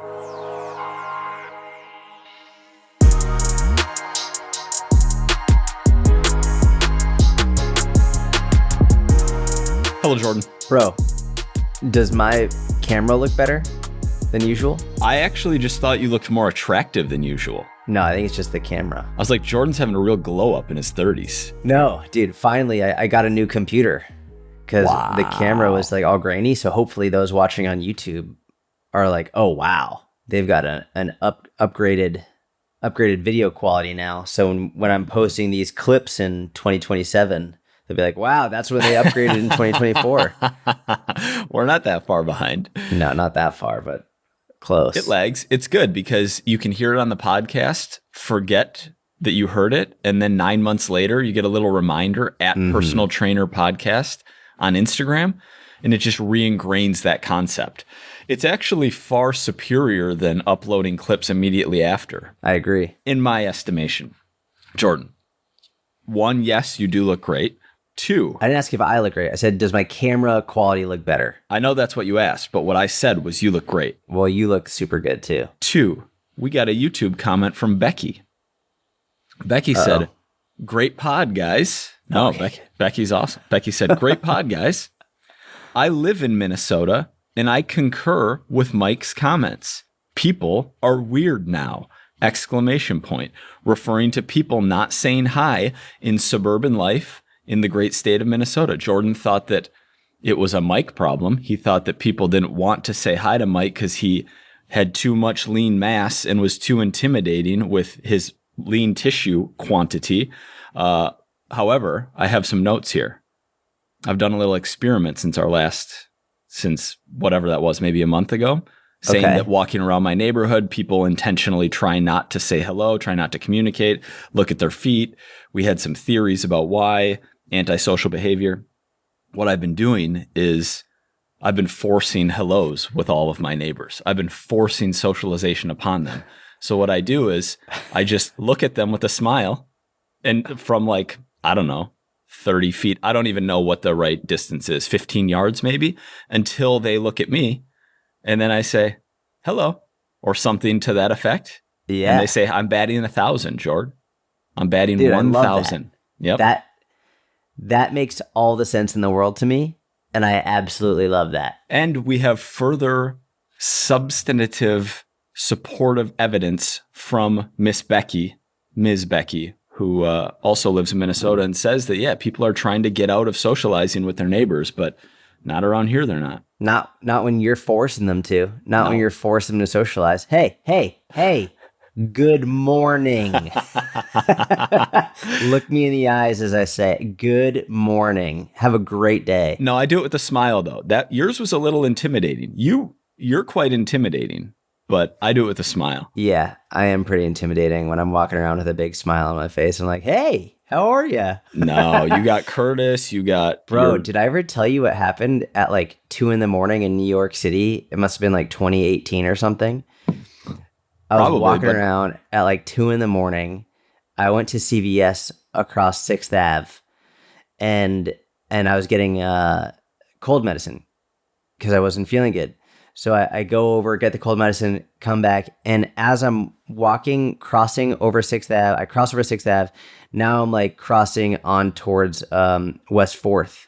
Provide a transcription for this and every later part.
Hello, Jordan. Bro, does my camera look better than usual? I actually just thought you looked more attractive than usual. No, I think it's just the camera. I was like, Jordan's having a real glow up in his 30s. No, dude, finally I got a new computer because the camera was like all grainy. So hopefully those watching on YouTube are like, oh, wow, they've got an upgraded video quality now. So when I'm posting these clips in 2027, they'll be like, wow, that's when they upgraded in 2024. We're not that far behind. No, not that far, but close. It lags. It's good because you can hear it on the podcast, forget that you heard it, and then 9 months later, you get a little reminder at Personal Trainer Podcast on Instagram, and it just re-ingrains that concept. It's actually far superior than uploading clips immediately after. I agree. In my estimation. Jordan, 1, yes, you do look great. 2, I didn't ask if I look great. I said, does my camera quality look better? I know that's what you asked, but what I said was you look great. Well, you look super good too. 2, we got a YouTube comment from Becky. Becky said, great pod, guys. No, Okay. Becky's awesome. Becky said, great pod, guys. I live in Minnesota, and I concur with Mike's comments. People are weird now! Exclamation point. Referring to people not saying hi in suburban life in the great state of Minnesota. Jordan thought that it was a Mike problem. He thought that people didn't want to say hi to Mike because he had too much lean mass and was too intimidating with his lean tissue quantity. However, I have some notes here. I've done a little experiment since whatever that was, maybe a month ago, saying that walking around my neighborhood, people intentionally try not to say hello, try not to communicate, look at their feet. We had some theories about why. Antisocial behavior. What I've been doing is I've been forcing hellos with all of my neighbors. I've been forcing socialization upon them. So what I do is I just look at them with a smile, and from like, I don't know, 30 feet, I don't even know what the right distance is, 15 yards maybe, until they look at me. And then I say, hello, or something to that effect. Yeah. And they say, I'm batting 1,000, Jord. I'm batting Dude, 1,000. Yep. That makes all the sense in the world to me, and I absolutely love that. And we have further substantive supportive evidence from Ms. Becky, who also lives in Minnesota, and says that, yeah, people are trying to get out of socializing with their neighbors, but not around here, they're not. Not when you're forcing them to. Not when you're forcing them to socialize. Hey. Good morning. Look me in the eyes as I say, good morning. Have a great day. No, I do it with a smile, though. That yours was a little intimidating. You're quite intimidating, but I do it with a smile. Yeah, I am pretty intimidating when I'm walking around with a big smile on my face. I'm like, hey, how are you? No, you got Curtis, you got... Bro, did I ever tell you what happened at like 2 a.m. in New York City? It must have been like 2018 or something. I was walking around at like 2 a.m. I went to CVS across 6th Ave, and I was getting cold medicine because I wasn't feeling good. So I go over, get the cold medicine, come back, and as I'm crossing over 6th Ave, I cross over 6th Ave. Now I'm like crossing on towards West 4th,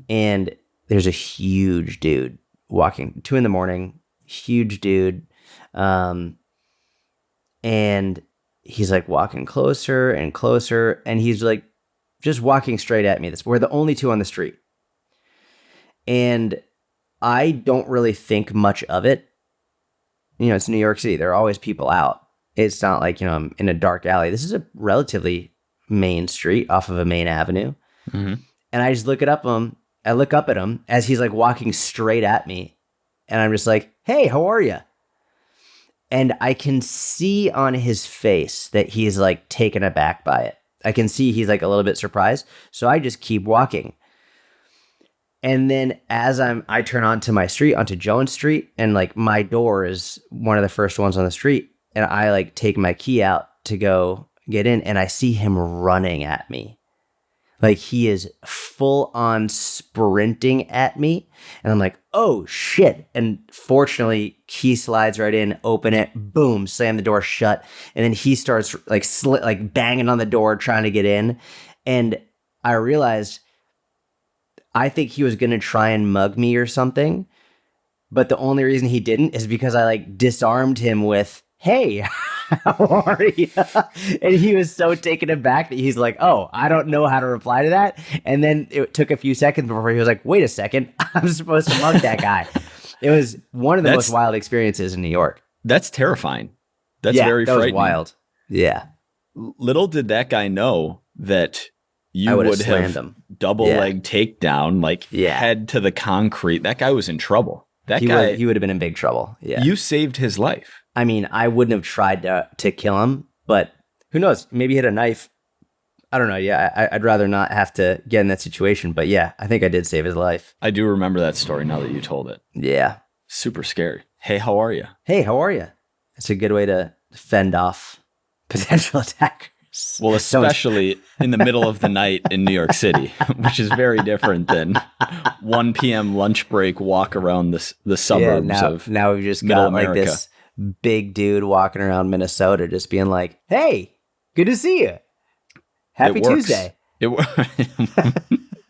and there's a huge dude walking 2 a.m. Huge dude. And he's like walking closer and closer, and he's like just walking straight at me. We're the only two on the street. And I don't really think much of it. You know, it's New York City. There are always people out. It's not like, I'm in a dark alley. This is a relatively main street off of a main avenue. And I just look up at him as he's like walking straight at me. And I'm just like, hey, how are you? And I can see on his face that he's like taken aback by it. I can see he's like a little bit surprised. So I just keep walking. And then as I turn onto my street, onto Jones Street, and like my door is one of the first ones on the street. And I like take my key out to go get in, and I see him running at me. Like he is full on sprinting at me. And I'm like, oh shit. And fortunately, he slides right in, open it, boom, slam the door shut. And then he starts like banging on the door, trying to get in. And I realized I think he was going to try and mug me or something. But the only reason he didn't is because I like disarmed him with, hey, how are you? And he was so taken aback that he's like, oh, I don't know how to reply to that. And then it took a few seconds before he was like, wait a second, I'm supposed to mug that guy. It was one of the most wild experiences in New York. That's terrifying. That's very frightening. Was wild. Yeah. Little did that guy know that you would have double leg takedown, like head to the concrete. That guy was in trouble. He would have been in big trouble. Yeah. You saved his life. I mean, I wouldn't have tried to kill him, but who knows? Maybe he had a knife. I don't know. Yeah, I'd rather not have to get in that situation. But yeah, I think I did save his life. I do remember that story now that you told it. Yeah. Super scary. Hey, how are you? Hey, how are you? It's a good way to fend off potential attackers. Well, especially in the middle of the night in New York City, which is very different than 1 p.m. lunch break walk around the suburbs of now we've just got America. Like this big dude walking around Minnesota just being like, hey, good to see you. Happy Tuesday.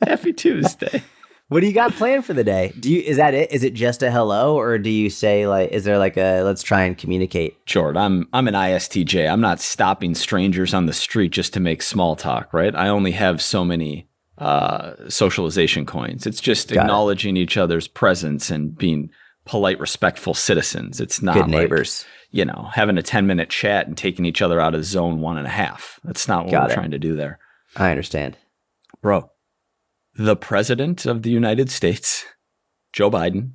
Happy Tuesday. What do you got planned for the day? Is that it? Is it just a hello, or do you say like, is there like a let's try and communicate? Short. I'm an ISTJ. I'm not stopping strangers on the street just to make small talk, right? I only have so many socialization coins. It's just acknowledging each other's presence and being polite, respectful citizens. It's not good neighbors. Like, having a 10-minute chat and taking each other out of zone 1.5. That's not what we're trying to do there. I understand, bro. The president of the United States, Joe Biden,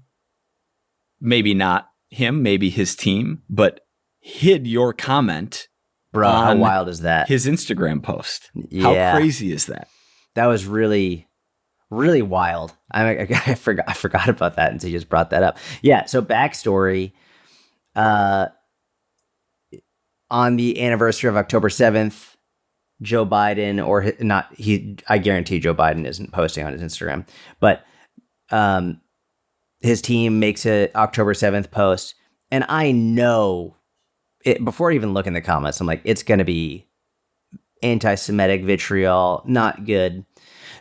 maybe not him, maybe his team, but hid your comment. Bro, how wild is that? His Instagram post. Yeah. How crazy is that? That was really, really wild. I forgot about that until you just brought that up. Yeah, so backstory. On the anniversary of October 7th, Joe Biden I guarantee Joe Biden isn't posting on his Instagram, but his team makes a October 7th post, and I know it before I even look in the comments. I'm like, it's going to be anti-Semitic vitriol, not good.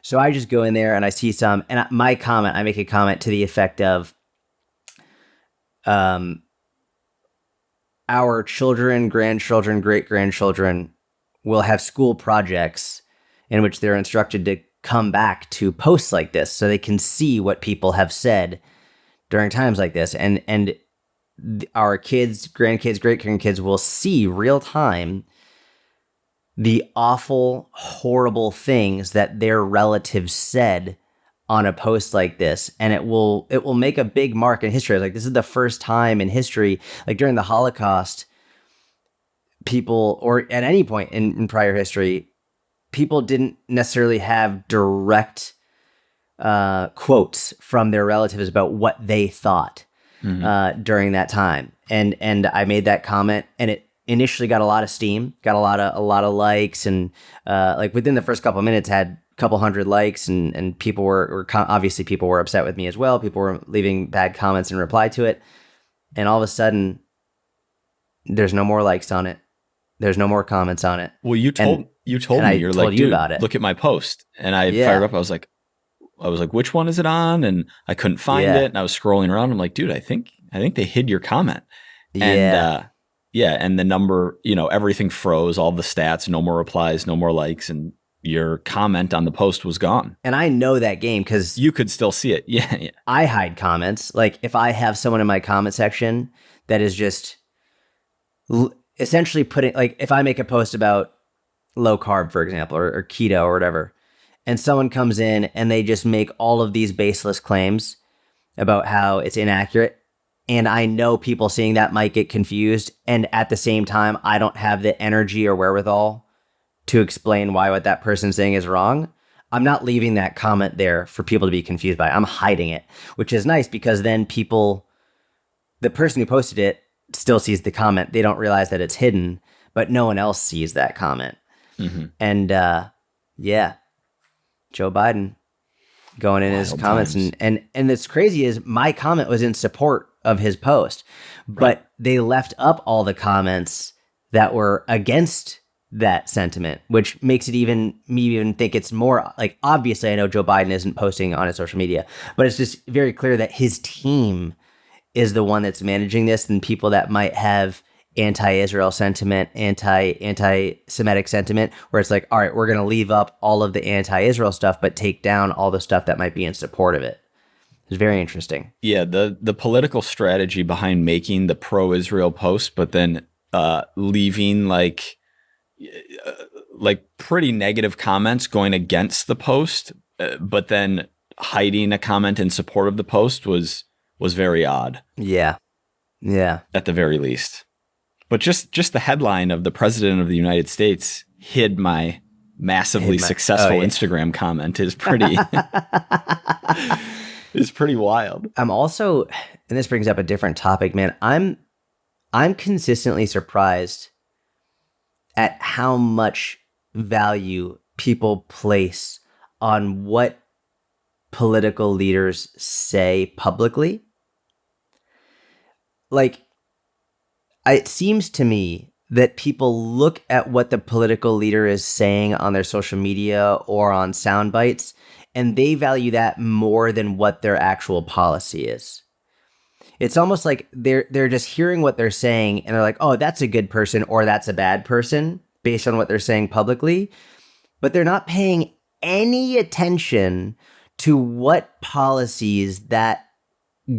So I just go in there and I see some, and I make a comment to the effect of, our children, grandchildren, great-grandchildren will have school projects in which they're instructed to come back to posts like this so they can see what people have said during times like this. And our kids, grandkids, great-grandkids will see real time the awful, horrible things that their relatives said on a post like this. And it will make a big mark in history. Like, this is the first time in history, like during the Holocaust, people, or at any point in prior history, people didn't necessarily have direct quotes from their relatives about what they thought during that time. And I made that comment, and it initially got a lot of steam, got a lot of likes, and like within the first couple of minutes had a couple hundred likes, and people were obviously people were upset with me as well. People were leaving bad comments in reply to it, and all of a sudden, there's no more likes on it. There's no more comments on it. Well, you told me, you're like, dude, look at my post. And I fired up. I was like, which one is it on? And I couldn't find it. And I was scrolling around. I'm like, dude, I think they hid your comment. And and the number, everything froze, all the stats, no more replies, no more likes, and your comment on the post was gone. And I know that game because you could still see it. Yeah. I hide comments. Like, if I have someone in my comment section that is just essentially putting, like, if I make a post about low carb, for example, or keto or whatever, and someone comes in and they just make all of these baseless claims about how it's inaccurate, and I know people seeing that might get confused, and at the same time, I don't have the energy or wherewithal to explain why what that person's saying is wrong, I'm not leaving that comment there for people to be confused by. I'm hiding it, which is nice because then the person who posted it still sees the comment. They don't realize that it's hidden, but no one else sees that comment. Mm-hmm. And Joe Biden going in his comments. Times. And it's crazy is my comment was in support of his post, but they left up all the comments that were against that sentiment, which makes it even think it's more like, obviously I know Joe Biden isn't posting on his social media, but it's just very clear that his team is the one that's managing this, and people that might have anti-Israel sentiment, anti-Semitic sentiment, where it's like, all right, we're going to leave up all of the anti-Israel stuff, but take down all the stuff that might be in support of it. It's very interesting. Yeah, the political strategy behind making the pro-Israel post, but then leaving like pretty negative comments going against the post, but then hiding a comment in support of the post was very odd. Yeah. At the very least. But just the headline of the President of the United States hid my massively successful Instagram comment is pretty is pretty wild. I'm also, and this brings up a different topic, man. I'm consistently surprised at how much value people place on what political leaders say publicly. Like, it seems to me that people look at what the political leader is saying on their social media or on sound bites, and they value that more than what their actual policy is. It's almost like they're just hearing what they're saying, and they're like, oh, that's a good person or that's a bad person based on what they're saying publicly, but they're not paying any attention to what policies that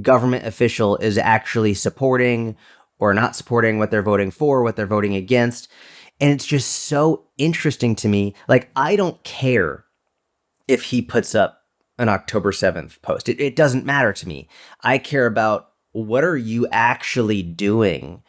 government official is actually supporting or not supporting, what they're voting for, what they're voting against. And it's just so interesting to me. Like, I don't care if he puts up an October 7th post. It doesn't matter to me. I care about, what are you actually doing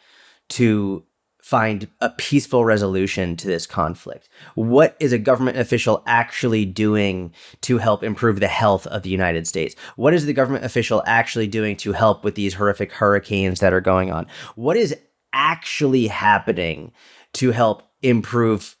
to find a peaceful resolution to this conflict? What is a government official actually doing to help improve the health of the United States? What is the government official actually doing to help with these horrific hurricanes that are going on? What is actually happening to help improve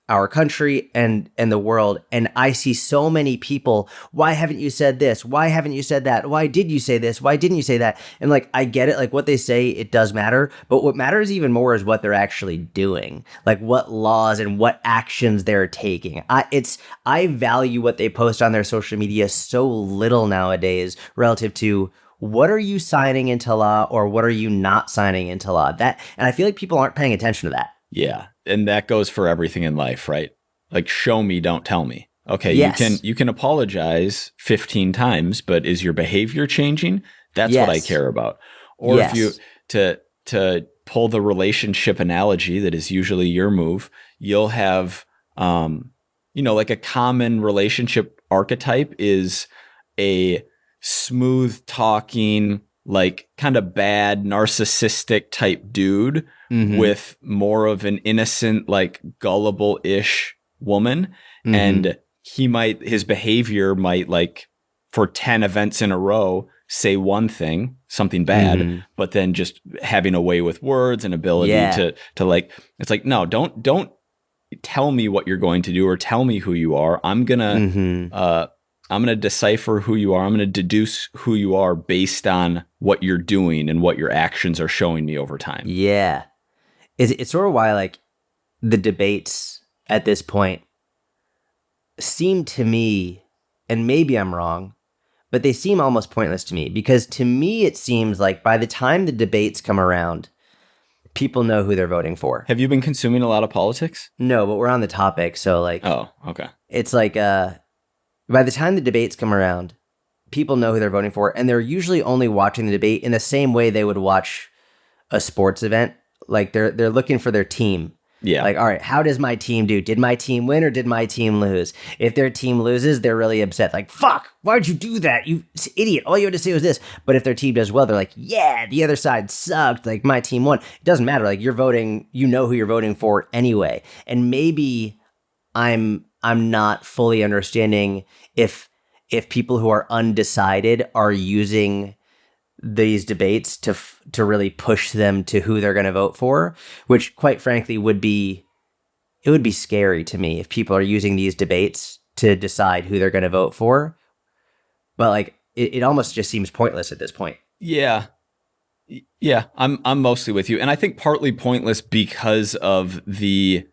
our country and the world? And I see so many people, why haven't you said this? Why haven't you said that? Why did you say this? Why didn't you say that? And like, I get it. Like, what they say, it does matter. But what matters even more is what they're actually doing. Like, what laws and what actions they're taking. I value what they post on their social media so little nowadays relative to, what are you signing into law or what are you not signing into law? And I feel like people aren't paying attention to that. Yeah. And that goes for everything in life, right? Like, show me, don't tell me. Okay, yes. you can apologize 15 times, but is your behavior changing? That's what I care about. Or if you to pull the relationship analogy that is usually your move, you'll have like a common relationship archetype is a smooth talking, like kind of bad narcissistic type dude with more of an innocent, like gullible-ish woman. And his behavior might, like, for 10 events in a row, say one thing, something bad, but then just having a way with words and ability to like, it's like, no, don't tell me what you're going to do or tell me who you are. I'm gonna decipher who you are. I'm gonna deduce who you are based on what you're doing and what your actions are showing me over time. Yeah. It's sort of why, like, the debates at this point seem to me, and maybe I'm wrong, but they seem almost pointless to me, because to me it seems like by the time the debates come around, people know who they're voting for. Have you been consuming a lot of politics? No, but we're on the topic, so like, oh, okay. It's like by the time the debates come around, people know who they're voting for, and they're usually only watching the debate in the same way they would watch a sports event. Like, they're looking for their team. Yeah. Like, all right, how does my team do? Did my team win or did my team lose? If their team loses, they're really upset. Like, fuck, why'd you do that? You idiot. All you had to say was this. But if their team does well, they're like, yeah, the other side sucked. Like, my team won. It doesn't matter. Like, you're voting, you know who you're voting for anyway. And maybe I'm not fully understanding if people who are undecided are using these debates to really push them to who they're going to vote for, which quite frankly would be scary to me if people are using these debates to decide who they're going to vote for. But like, it almost just seems pointless at this point. Yeah. Yeah, I'm mostly with you. And I think partly pointless because of the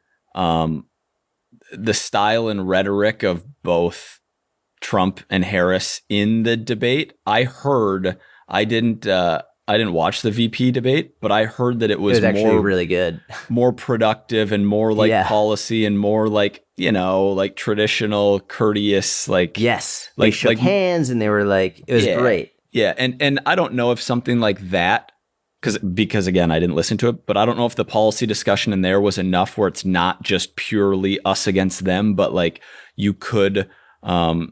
style and rhetoric of both Trump and Harris in the debate. I didn't watch the VP debate, but I heard that it was actually more really good, more productive and more like policy and more like, like traditional, courteous, like, yes, like they shook hands and they were like, it was great. Yeah. And I don't know if something like that, because again, I didn't listen to it, but I don't know if the policy discussion in there was enough where it's not just purely us against them, but like you could, I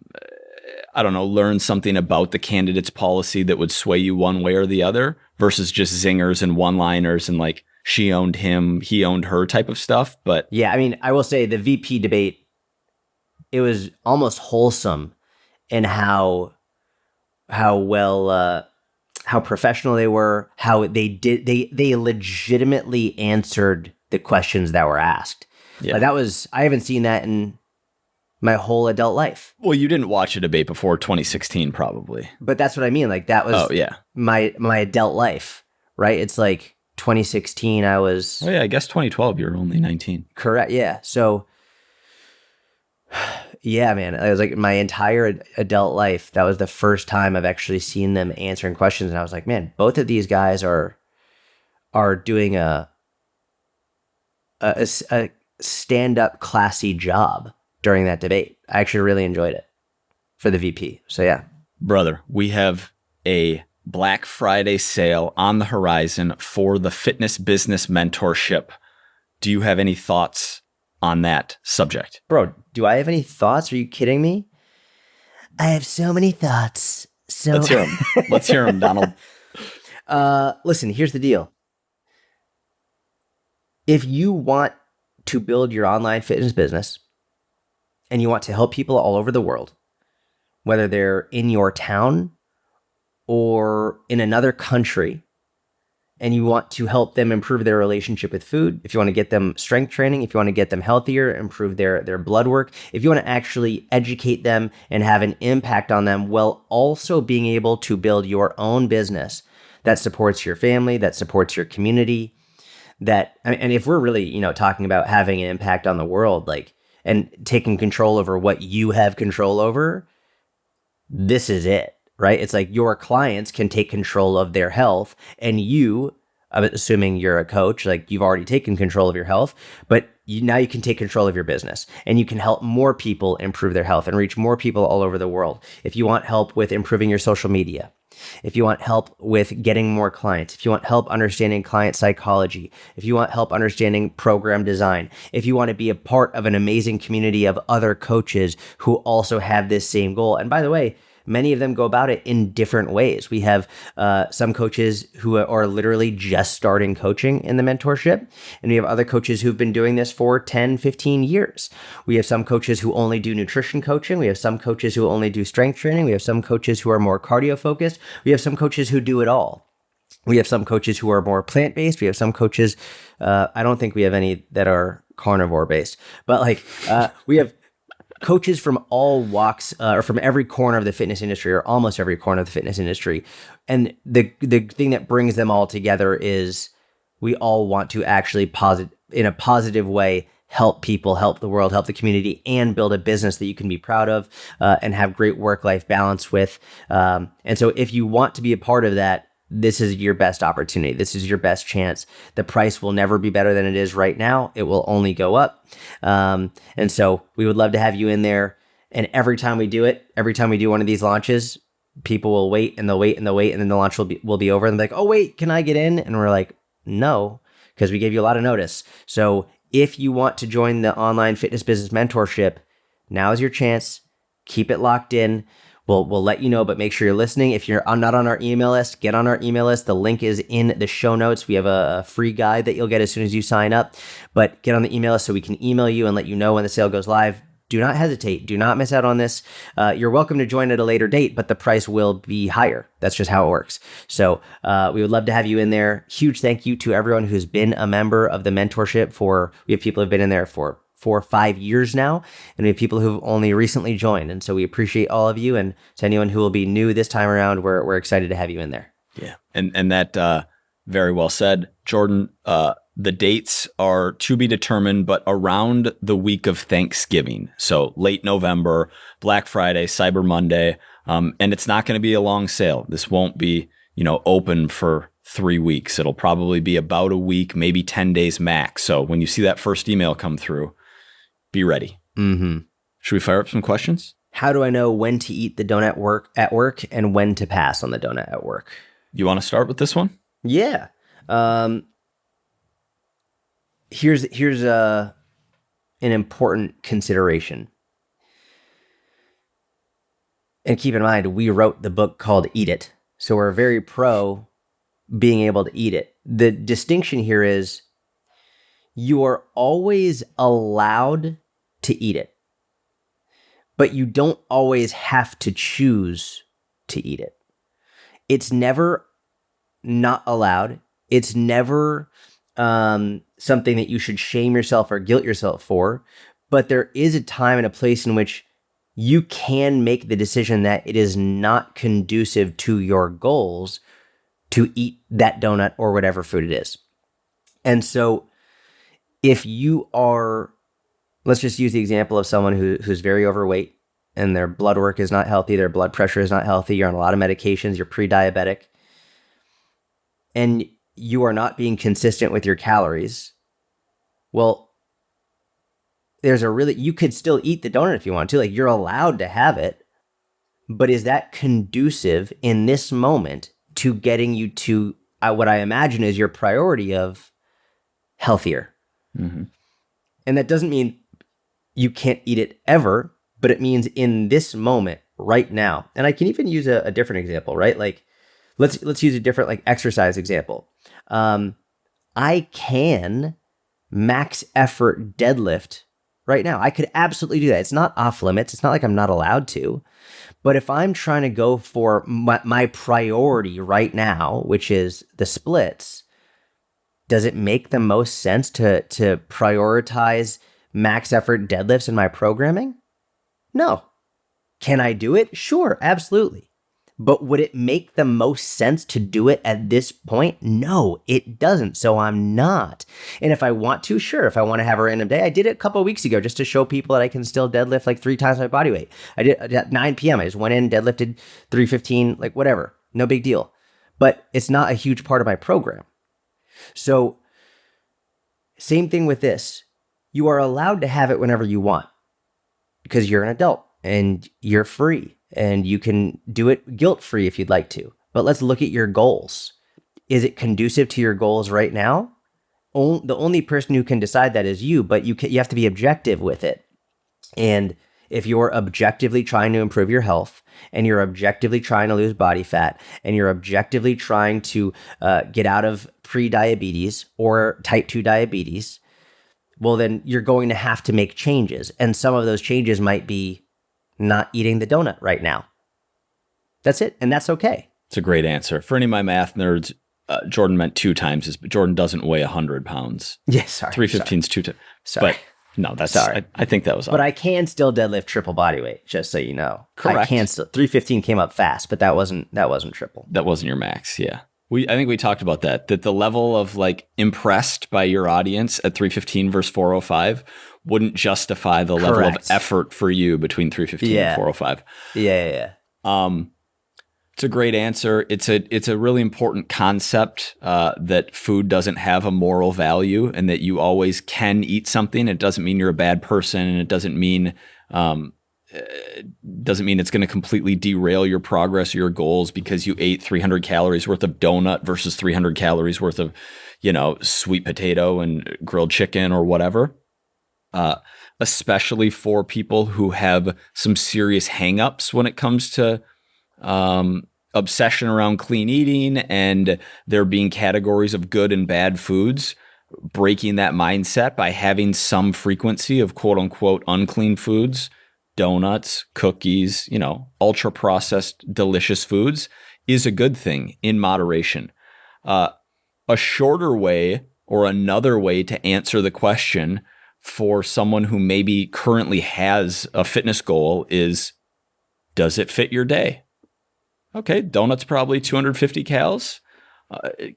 don't know, learn something about the candidate's policy that would sway you one way or the other versus just zingers and one-liners and like she owned him, he owned her type of stuff. But yeah, I mean, I will say the VP debate, it was almost wholesome in how well, how professional they were, how they legitimately answered the questions that were asked. Yeah. Like I haven't seen that in my whole adult life. Well, you didn't watch a debate before 2016, probably. But that's what I mean. Like that was my adult life, right? It's like 2016, I was... Oh yeah, I guess 2012, you're only 19. Correct, yeah. So, yeah, man, it was like my entire adult life, that was the first time I've actually seen them answering questions. And I was like, man, both of these guys are doing a stand-up classy job during that debate. I actually really enjoyed it for the VP. So yeah. Brother, we have a Black Friday sale on the horizon for the Fitness Business Mentorship. Do you have any thoughts on that subject? Bro, do I have any thoughts? Are you kidding me? I have so many thoughts. So Let's hear them. Let's hear them, Donald. Listen, here's the deal. If you want to build your online fitness business and you want to help people all over the world, whether they're in your town or in another country, and you want to help them improve their relationship with food, if you want to get them strength training, if you want to get them healthier, improve their blood work, if you want to actually educate them and have an impact on them while also being able to build your own business that supports your family, that supports your community, and if we're really, talking about having an impact on the world, like, and taking control over what you have control over, this is it. Right? It's like your clients can take control of their health, and you, I'm assuming you're a coach, like you've already taken control of your health, but now you can take control of your business and you can help more people improve their health and reach more people all over the world. If you want help with improving your social media, if you want help with getting more clients, if you want help understanding client psychology, if you want help understanding program design, if you want to be a part of an amazing community of other coaches who also have this same goal. And by the way, many of them go about it in different ways. We have some coaches who are literally just starting coaching in the mentorship, and we have other coaches who've been doing this for 10, 15 years. We have some coaches who only do nutrition coaching. We have some coaches who only do strength training. We have some coaches who are more cardio focused. We have some coaches who do it all. We have some coaches who are more plant-based. We have some coaches, I don't think we have any that are carnivore-based, but we have coaches from all walks, or from every corner of the fitness industry, or almost every corner of the fitness industry. And the thing that brings them all together is we all want to actually in a positive way, help people, help the world, help the community, and build a business that you can be proud of, and have great work-life balance with. And so if you want to be a part of that, this is your best opportunity. This is your best chance. The price will never be better than it is right now. It will only go up. And so we would love to have you in there. And every time we do one of these launches, people will wait and they'll wait and they'll wait. And then the launch will be over. And they're like, oh, wait, can I get in? And we're like, no, because we gave you a lot of notice. So if you want to join the online fitness business mentorship, now is your chance. Keep it locked in. We'll let you know, but make sure you're listening. If you're not on our email list, get on our email list. The link is in the show notes. We have a free guide that you'll get as soon as you sign up, but get on the email list so we can email you and let you know when the sale goes live. Do not hesitate. Do not miss out on this. You're welcome to join at a later date, but the price will be higher. That's just how it works. So we would love to have you in there. Huge thank you to everyone who's been a member of the mentorship we have people who've been in there for for 5 years now, and we have people who've only recently joined. And so we appreciate all of you. And to anyone who will be new this time around, we're excited to have you in there. Yeah. And that very well said, Jordan. The dates are to be determined, but around the week of Thanksgiving. So late November, Black Friday, Cyber Monday. And it's not going to be a long sale. This won't be, open for 3 weeks. It'll probably be about a week, maybe 10 days max. So when you see that first email come through, be ready. Mm-hmm. Should we fire up some questions? How do I know when to eat the donut at work and when to pass on the donut at work? You want to start with this one? Yeah. Here's an important consideration. And keep in mind, we wrote the book called Eat It. So we're very pro being able to eat it. The distinction here is you are always allowed to eat it, but you don't always have to choose to eat it. It's never not allowed. It's never something that you should shame yourself or guilt yourself for, but there is a time and a place in which you can make the decision that it is not conducive to your goals to eat that donut or whatever food it is. And so if you are, let's just use the example of someone who's very overweight and their blood work is not healthy, their blood pressure is not healthy, you're on a lot of medications, you're pre-diabetic, and you are not being consistent with your calories, well, you could still eat the donut if you want to, like you're allowed to have it, but is that conducive in this moment to getting you to what I imagine is your priority of healthier? Mm-hmm. And that doesn't mean you can't eat it ever, but it means in this moment right now. And I can even use a different example, right? Like let's use a different like exercise example. I can max effort deadlift right now. I could absolutely do that. It's not off limits. It's not like I'm not allowed to. But if I'm trying to go for my priority right now, which is the splits, does it make the most sense to prioritize max effort deadlifts in my programming? No. Can I do it? Sure, absolutely. But would it make the most sense to do it at this point? No, it doesn't. So I'm not. And if I want to, sure. If I want to have a random day, I did it a couple of weeks ago just to show people that I can still deadlift like 3 times my body weight. I did at 9 p.m. I just went in, deadlifted 315, like whatever. No big deal. But it's not a huge part of my program. So same thing with this. You are allowed to have it whenever you want because you're an adult and you're free. And you can do it guilt-free if you'd like to. But let's look at your goals. Is it conducive to your goals right now? The only person who can decide that is you, but you have to be objective with it. And if you're objectively trying to improve your health, and you're objectively trying to lose body fat, and you're objectively trying to get out of pre-diabetes or type 2 diabetes, well, then you're going to have to make changes. And some of those changes might be not eating the donut right now. That's it. And that's okay. It's a great answer. For any of my math nerds, Jordan meant 2 times, but Jordan doesn't weigh 100 pounds. Yes, sorry. 315 is 2 times. Sorry. But no, that's, sorry. I think that was But I can still deadlift triple body weight, just so you know. Correct. I can still, 315 came up fast, but that wasn't triple. That wasn't your max, yeah. I think we talked about that the level of like impressed by your audience at 315 versus 405 wouldn't justify the level of effort for you between 315 and 405. Yeah. It's a great answer. It's a really important concept that food doesn't have a moral value and that you always can eat something. It doesn't mean you're a bad person, and it doesn't mean it's going to completely derail your progress or your goals because you ate 300 calories worth of donut versus 300 calories worth of, sweet potato and grilled chicken or whatever. Especially for people who have some serious hangups when it comes to obsession around clean eating and there being categories of good and bad foods, breaking that mindset by having some frequency of quote unquote unclean foods, donuts, cookies, ultra processed delicious foods is a good thing in moderation. A shorter way or another way to answer the question for someone who maybe currently has a fitness goal is, does it fit your day? Okay, donuts probably 250 calories.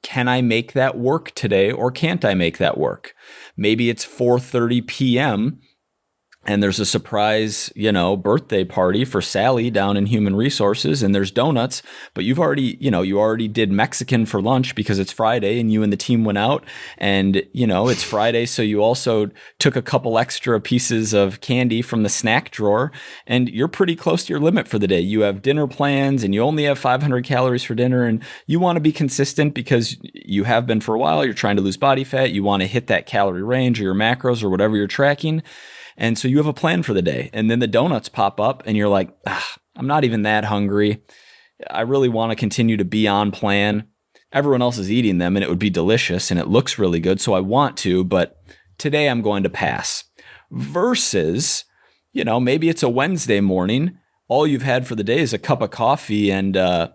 Can I make that work today, or can't I make that work? Maybe it's 4:30 p.m. and there's a surprise, birthday party for Sally down in Human Resources, and there's donuts, but you already did Mexican for lunch because it's Friday and you and the team went out, and, it's Friday. So you also took a couple extra pieces of candy from the snack drawer, and you're pretty close to your limit for the day. You have dinner plans and you only have 500 calories for dinner, and you want to be consistent because you have been for a while. You're trying to lose body fat. You want to hit that calorie range or your macros or whatever you're tracking. And so you have a plan for the day, and then the donuts pop up and you're like, I'm not even that hungry. I really want to continue to be on plan. Everyone else is eating them and it would be delicious and it looks really good. So I want to, but today I'm going to pass. Versus, maybe it's a Wednesday morning. All you've had for the day is a cup of coffee and a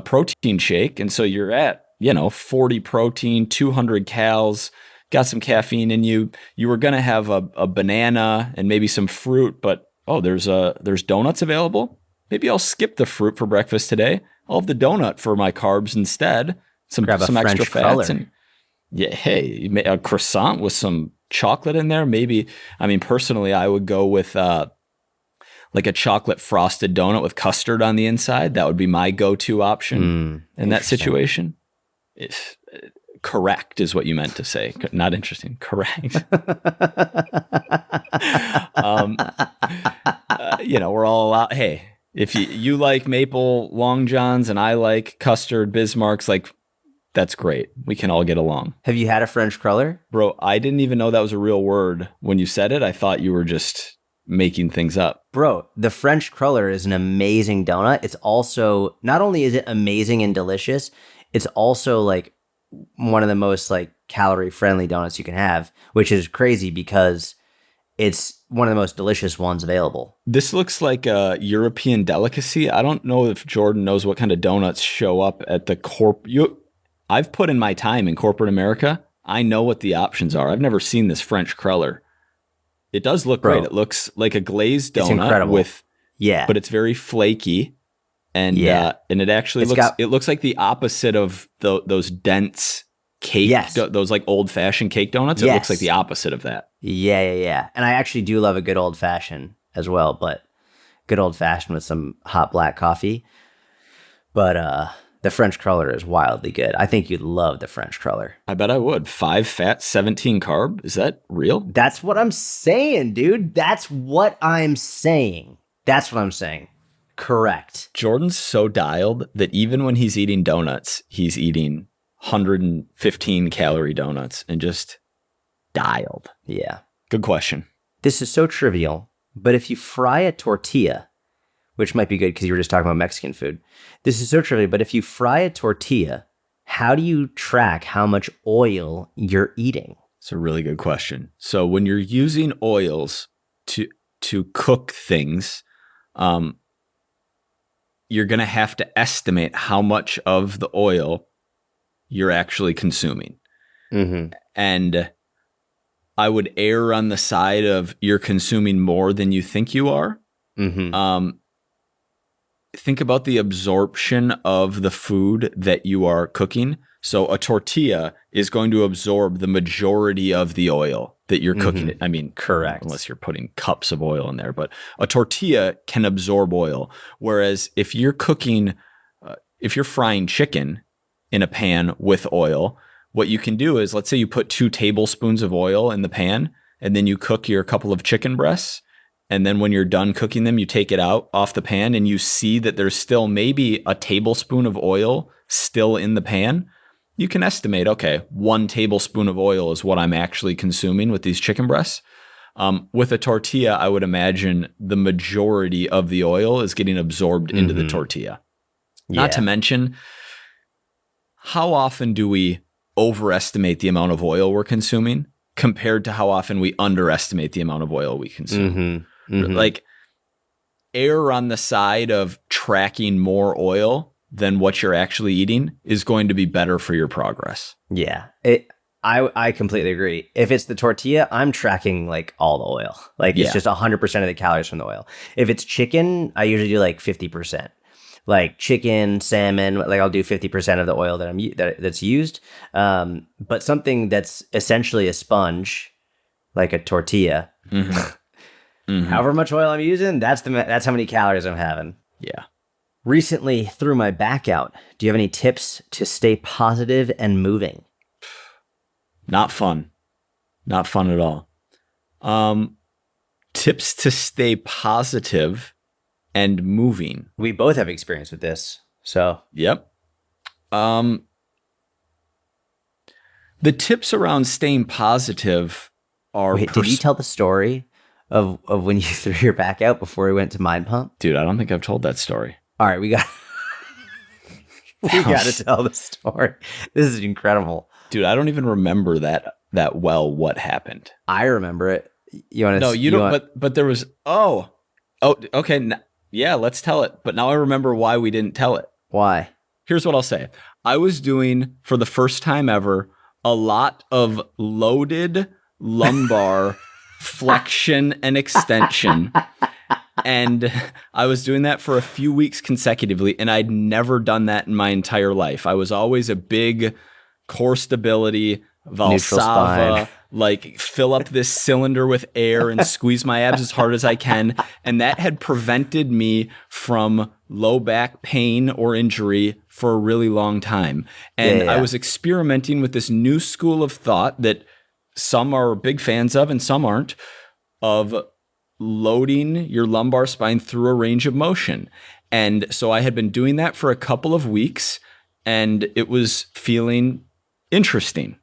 protein shake. And so you're at, 40 protein, 200 calories, got some caffeine in you. You were going to have a banana and maybe some fruit, but there's donuts available. Maybe I'll skip the fruit for breakfast today. I'll have the donut for my carbs instead. Some extra fats. And a croissant with some chocolate in there. Maybe, personally, I would go with like a chocolate frosted donut with custard on the inside. That would be my go-to option in that situation. Correct is what you meant to say. Not interesting. Correct. We're all allowed. Hey, if you like maple long johns and I like custard Bismarcks, like, that's great. We can all get along. Have you had a French cruller? Bro, I didn't even know that was a real word. When you said it, I thought you were just making things up. Bro, the French cruller is an amazing donut. It's also, not only is it amazing and delicious, it's also like one of the most like calorie friendly donuts you can have, which is crazy because it's one of the most delicious ones available. This looks like a European delicacy. I don't know if Jordan knows what kind of donuts show up at the I've put in my time in corporate America. I know what the options are. I've never seen this French cruller. It does look great. It looks like a glazed donut but it's very flaky. And and it actually looks like the opposite of those dense cake, those like old fashioned cake donuts. It looks like the opposite of that. Yeah. And I actually do love a good old fashioned as well, but good old fashioned with some hot black coffee. But the French cruller is wildly good. I think you'd love the French cruller. I bet I would. 5 fat, 17 carb. Is that real? That's what I'm saying, dude. That's what I'm saying. Correct. Jordan's so dialed that even when he's eating donuts, he's eating 115 calorie donuts and just dialed. Yeah. Good question. This is so trivial, but if you fry a tortilla, which might be good because you were just talking about Mexican food. This is so trivial, but if you fry a tortilla, how do you track how much oil you're eating? It's a really good question. So when you're using oils to cook things, you're going to have to estimate how much of the oil you're actually consuming. Mm-hmm. And I would err on the side of you're consuming more than you think you are. Mm-hmm. Think about the absorption of the food that you are cooking. So a tortilla is going to absorb the majority of the oil that you're cooking. I mean, correct. Unless you're putting cups of oil in there, but a tortilla can absorb oil. Whereas if you're cooking, if you're frying chicken in a pan with oil, what you can do is, let's say you put 2 tablespoons of oil in the pan and then you cook your couple of chicken breasts. And then when you're done cooking them, you take it out off the pan and you see that there's still maybe a tablespoon of oil still in the pan. You can estimate, okay, 1 tablespoon of oil is what I'm actually consuming with these chicken breasts. With a tortilla, I would imagine the majority of the oil is getting absorbed into the tortilla. Not to mention, how often do we overestimate the amount of oil we're consuming compared to how often we underestimate the amount of oil we consume? Like, err on the side of tracking more oil than what you're actually eating is going to be better for your progress. Yeah. I completely agree. If it's the tortilla, I'm tracking like all the oil. Like it's just 100% of the calories from the oil. If it's chicken, I usually do like 50%. Like chicken, salmon, like I'll do 50% of the oil that's used. But something that's essentially a sponge, like a tortilla, however much oil I'm using, that's how many calories I'm having. Yeah. Recently threw my back out. Do you have any tips to stay positive and moving? Not fun. Not fun at all. Tips to stay positive and moving. We both have experience with this. So, yep. The tips around staying positive are... Wait, did you tell the story of when you threw your back out before we went to Mind Pump? Dude, I don't think I've told that story. All right, we got to tell the story. This is incredible. Dude, I don't even remember that well what happened. I remember it. You want to? No, you don't. But there was. Oh, okay. Yeah, let's tell it. But now I remember why we didn't tell it. Why? Here's what I'll say. I was doing, for the first time ever, a lot of loaded lumbar flexion and extension. And I was doing that for a few weeks consecutively, and I'd never done that in my entire life. I was always a big core stability, Valsava, like fill up this cylinder with air and squeeze my abs as hard as I can. And that had prevented me from low back pain or injury for a really long time. And I was experimenting with this new school of thought that some are big fans of and some aren't, of loading your lumbar spine through a range of motion. And so I had been doing that for a couple of weeks, and it was feeling interesting.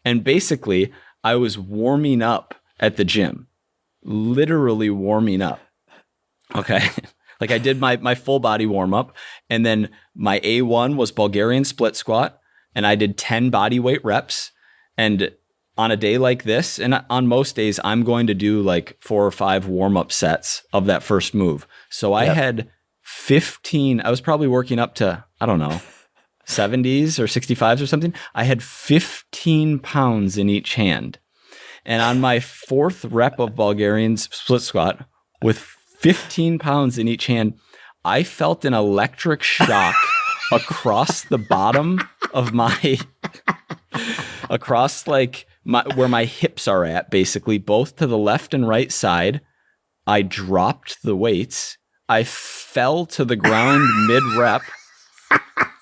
And basically, I was warming up at the gym, literally warming up. Okay. Like I did my full body warm up, and then my A1 was Bulgarian split squat, and I did 10 body weight reps. And on a day like this, and on most days, I'm going to do like 4 or 5 warm-up sets of that first move. So I had 15, I was probably working up to, I don't know, 70s or 65s or something. I had 15 pounds in each hand. And on my 4th rep of Bulgarian split squat with 15 pounds in each hand, I felt an electric shock across the bottom of my, across like where my hips are at, basically, both to the left and right side. I dropped the weights. I fell to the ground mid-rep.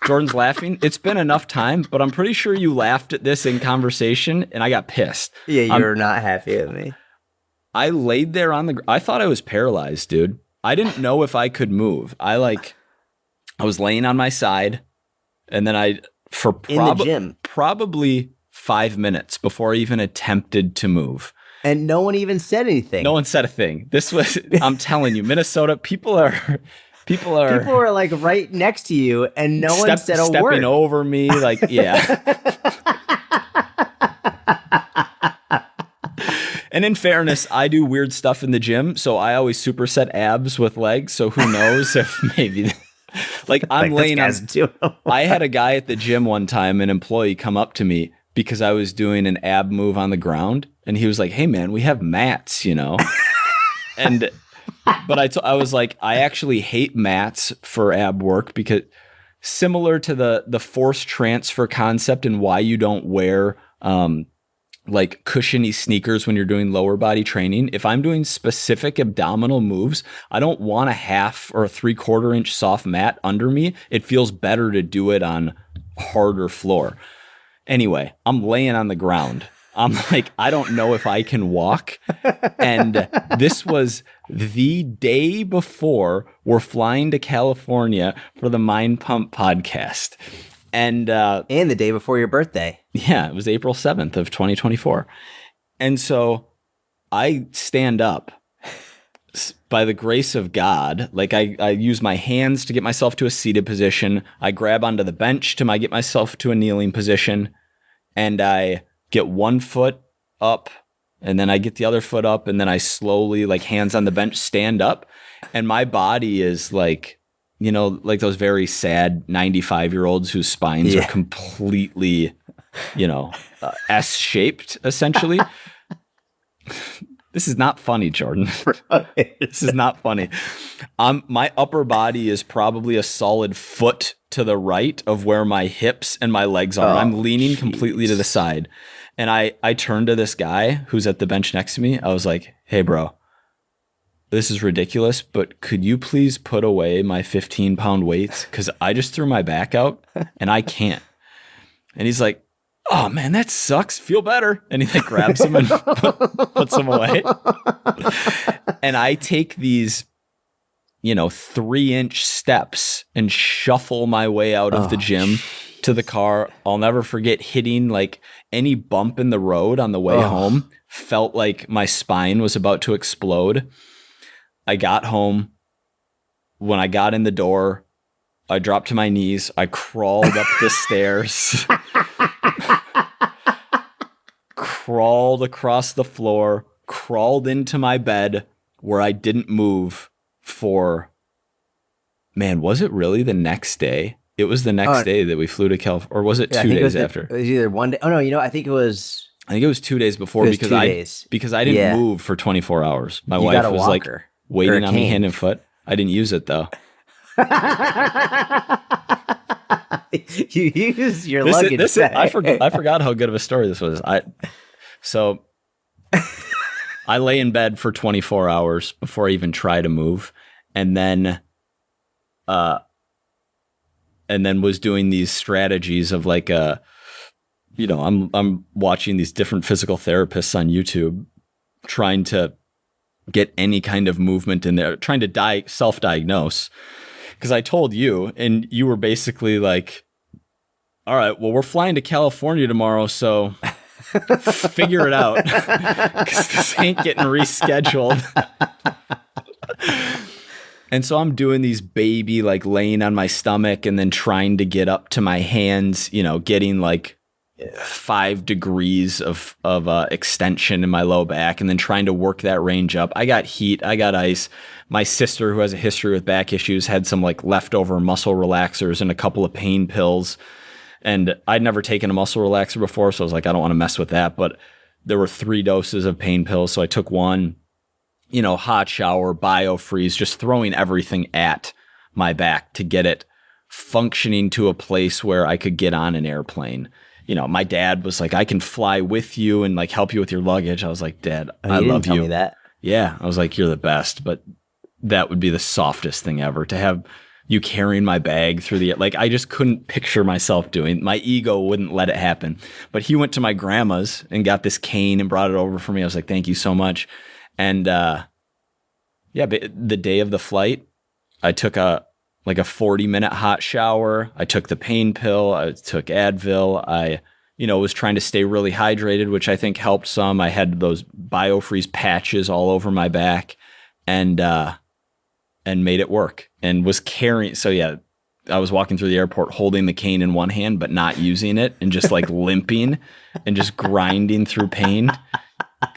Jordan's laughing. It's been enough time, but I'm pretty sure you laughed at this in conversation, and I got pissed. Yeah, you're not happy with me. I laid there on the... I thought I was paralyzed, dude. I didn't know if I could move. I was laying on my side, and then in the gym, probably 5 minutes before I even attempted to move. And no one even said anything. No one said a thing. This was, I'm telling you, Minnesota, people are like right next to you, and no one said a word. Stepping over me, like, yeah. And in fairness, I do weird stuff in the gym, so I always superset abs with legs. So who knows if maybe, like I'm laying on. I had a guy at the gym one time, an employee, come up to me because I was doing an ab move on the ground, and he was like, "Hey man, we have mats, you know." But I was like, I actually hate mats for ab work, because similar to the force transfer concept and why you don't wear like cushiony sneakers when you're doing lower body training. If I'm doing specific abdominal moves, I don't want a 1/2 or a 3/4 inch soft mat under me. It feels better to do it on harder floor. Anyway, I'm laying on the ground. I'm like, I don't know if I can walk. And this was the day before we're flying to California for the Mind Pump podcast. And the day before your birthday. Yeah, it was April 7th of 2024. And so I stand up by the grace of God. Like I use my hands to get myself to a seated position. I grab onto the bench to get myself to a kneeling position. And I get one foot up, and then I get the other foot up, and then I slowly, like hands on the bench, stand up. And my body is like like those very sad 95-year-olds whose spines are completely, S-shaped, essentially. This is not funny, Jordan. This is not funny. My upper body is probably a solid foot to the right of where my hips and my legs are. I'm leaning completely to the side. And I turned to this guy who's at the bench next to me. I was like, hey, bro, this is ridiculous, but could you please put away my 15-pound weights? Because I just threw my back out and I can't. And he's like, oh, man, that sucks. Feel better. And he like grabs them and puts them away. And I take these, 3-inch steps and shuffle my way out of the gym to the car. I'll never forget hitting like any bump in the road on the way home. Felt like my spine was about to explode. I got home. When I got in the door, I dropped to my knees. I crawled up the stairs, crawled across the floor, crawled into my bed where I didn't move for, man, was it really the next day? It was the next day that we flew to California, or was it 2 days after? It was either one day. Oh, no, I think it was 2 days before because I didn't move for 24 hours. My wife was like waiting on me hand and foot. I didn't use it though. You use your luggage. I forgot how good of a story this was. I lay in bed for 24 hours before I even try to move, and then was doing these strategies of like I'm watching these different physical therapists on YouTube, trying to get any kind of movement in there, trying to self-diagnose. Because I told you, and you were basically like, all right, well, we're flying to California tomorrow, so figure it out. Because this ain't getting rescheduled. And so I'm doing these baby, like laying on my stomach and then trying to get up to my hands, getting like 5 degrees of extension in my low back and then trying to work that range up. I got heat. I got ice. My sister, who has a history with back issues, had some like leftover muscle relaxers and a couple of pain pills. And I'd never taken a muscle relaxer before, so I was like, I don't want to mess with that. But there were 3 doses of pain pills, so I took one. Hot shower, biofreeze, just throwing everything at my back to get it functioning to a place where I could get on an airplane. My dad was like, I can fly with you and like help you with your luggage. I was like, Dad, I love you. Tell me that. Yeah. I was like, you're the best. But that would be the softest thing ever to have you carrying my bag through I just couldn't picture myself doing. My ego wouldn't let it happen. But he went to my grandma's and got this cane and brought it over for me. I was like, thank you so much. And but the day of the flight, I took a 40-minute hot shower. I took the pain pill. I took Advil. I, was trying to stay really hydrated, which I think helped some. I had those biofreeze patches all over my back and made it work and was carrying. So yeah, I was walking through the airport holding the cane in one hand, but not using it and just like limping and just grinding through pain.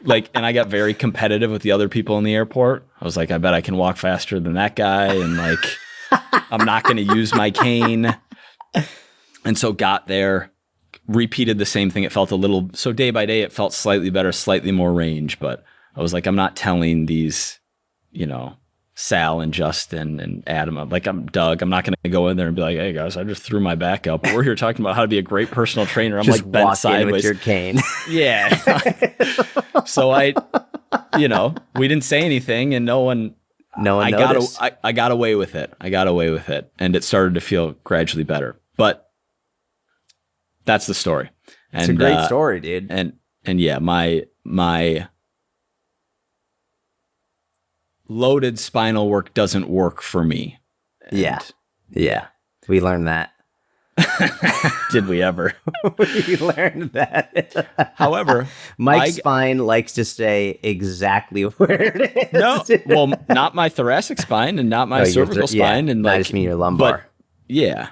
And I got very competitive with the other people in the airport. I was like, I bet I can walk faster than that guy. And like, I'm not going to use my cane. And so got there, repeated the same thing. It felt so day by day, it felt slightly better, slightly more range. But I was like, I'm not telling these, Sal and Justin and Adam, I'm Doug. I'm not going to go in there and be like, hey guys, I just threw my back out. But we're here talking about how to be a great personal trainer. I'm just like bent sideways with your cane. Yeah. So we didn't say anything and no one noticed. I got away with it. And it started to feel gradually better. But that's the story. It's a great story, dude. And yeah, my loaded spinal work doesn't work for me. Yeah. We learned that. Did we ever? We learned that. However, Mike's spine likes to stay exactly where it is. No, well, not my thoracic spine and not my cervical spine. And I just mean your lumbar. But yeah.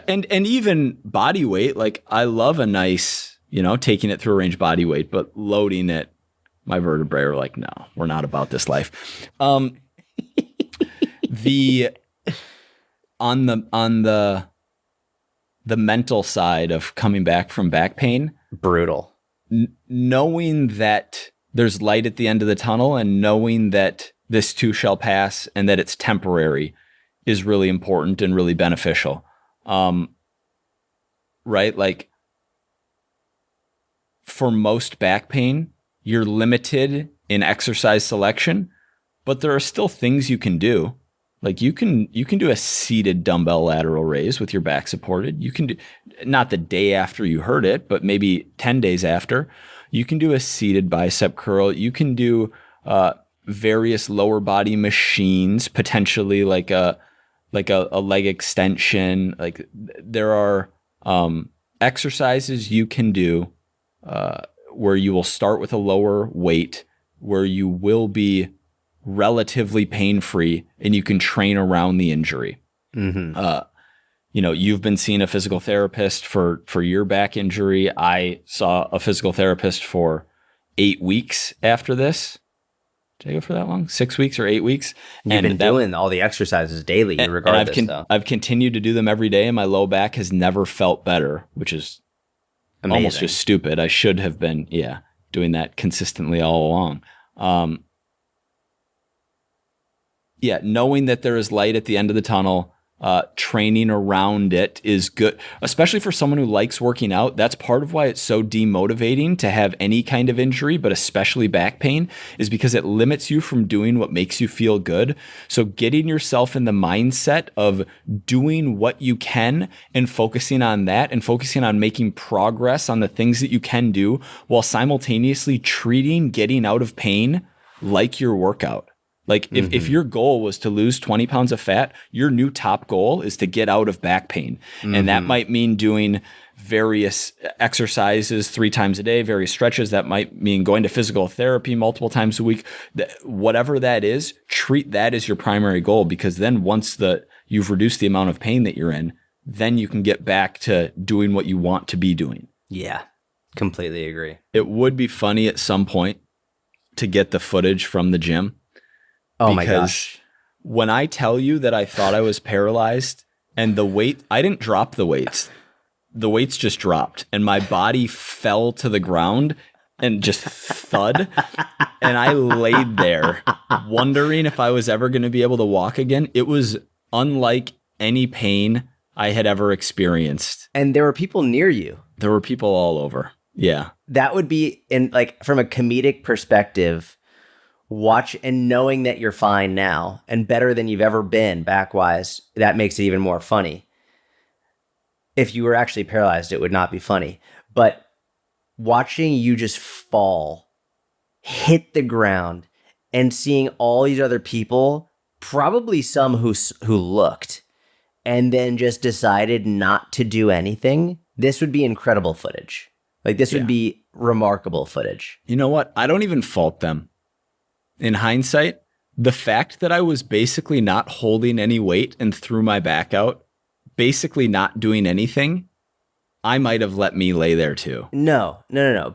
And even body weight, like I love a nice, taking it through a range body weight, but loading it, my vertebrae are like, no, we're not about this life. on the mental side of coming back from back pain, brutal. Knowing that there's light at the end of the tunnel and knowing that this too shall pass and that it's temporary is really important and really beneficial. Right? Like, for most back pain, you're limited in exercise selection, but there are still things you can do. Like, you can do a seated dumbbell lateral raise with your back supported. You can do, not the day after you hurt it, but maybe 10 days after. You can do a seated bicep curl. You can do various lower body machines, potentially like a leg extension. Like, there are exercises you can do where you will start with a lower weight, where you will be relatively pain-free and you can train around the injury. Mm-hmm. You've been seeing a physical therapist for your back injury. I saw a physical therapist for 8 weeks after this. Did I go for that long? 6 weeks or 8 weeks? You've been doing all the exercises daily, regardless. I've continued to do them every day, and my low back has never felt better, which is amazing. Almost just stupid. I should have been, doing that consistently all along. Knowing that there is light at the end of the tunnel, training around it is good, especially for someone who likes working out. That's part of why it's so demotivating to have any kind of injury, but especially back pain, is because it limits you from doing what makes you feel good. So getting yourself in the mindset of doing what you can and focusing on that and focusing on making progress on the things that you can do while simultaneously treating getting out of pain like your workout. Like, if your goal was to lose 20 pounds of fat, your new top goal is to get out of back pain. And that might mean doing various exercises 3 times a day, various stretches. That might mean going to physical therapy multiple times a week. Whatever that is, treat that as your primary goal, because then once you've reduced the amount of pain that you're in, then you can get back to doing what you want to be doing. Yeah, completely agree. It would be funny at some point to get the footage from the gym. Oh my gosh. When I tell you that I thought I was paralyzed and I didn't drop the weights. The weights just dropped and my body fell to the ground and just thud. And I laid there wondering if I was ever going to be able to walk again. It was unlike any pain I had ever experienced. And there were people near you. There were people all over. Yeah. That would be, from a comedic perspective, watch and knowing that you're fine now and better than you've ever been back-wise, that makes it even more funny. If you were actually paralyzed, it would not be funny. But watching you just fall, hit the ground, and seeing all these other people, probably some who looked, and then just decided not to do anything, this would be incredible footage. Like, this would be remarkable footage. You know what? I don't even fault them. In hindsight, the fact that I was basically not holding any weight and threw my back out, basically not doing anything, I might have let me lay there too. No,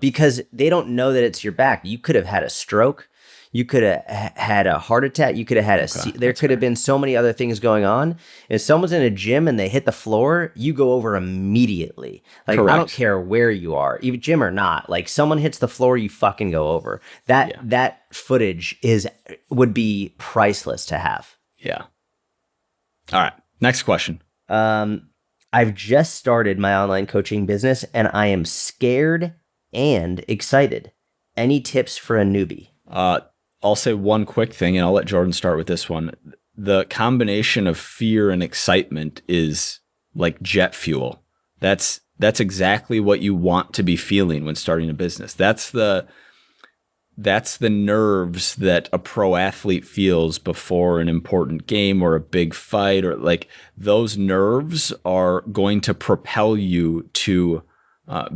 because they don't know that it's your back. You could have had a stroke. You could have had a heart attack. You could have had there could have been so many other things going on. If someone's in a gym and they hit the floor, you go over immediately. Like, correct. I don't care where you are, even gym or not. Like, someone hits the floor, you fucking go over. That footage would be priceless to have. Yeah. All right. Next question. I've just started my online coaching business and I am scared and excited. Any tips for a newbie? I'll say one quick thing, and I'll let Jordan start with this one. The combination of fear and excitement is like jet fuel. That's exactly what you want to be feeling when starting a business. That's the nerves that a pro athlete feels before an important game or a big fight, or like those nerves are going to propel you to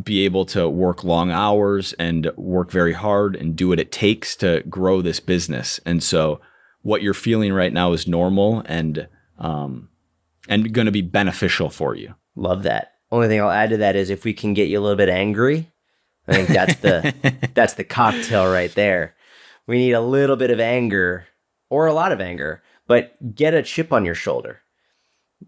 be able to work long hours and work very hard and do what it takes to grow this business. And so what you're feeling right now is normal and going to be beneficial for you. Love that. Only thing I'll add to that is if we can get you a little bit angry, I think that's the cocktail right there. We need a little bit of anger or a lot of anger, but get a chip on your shoulder.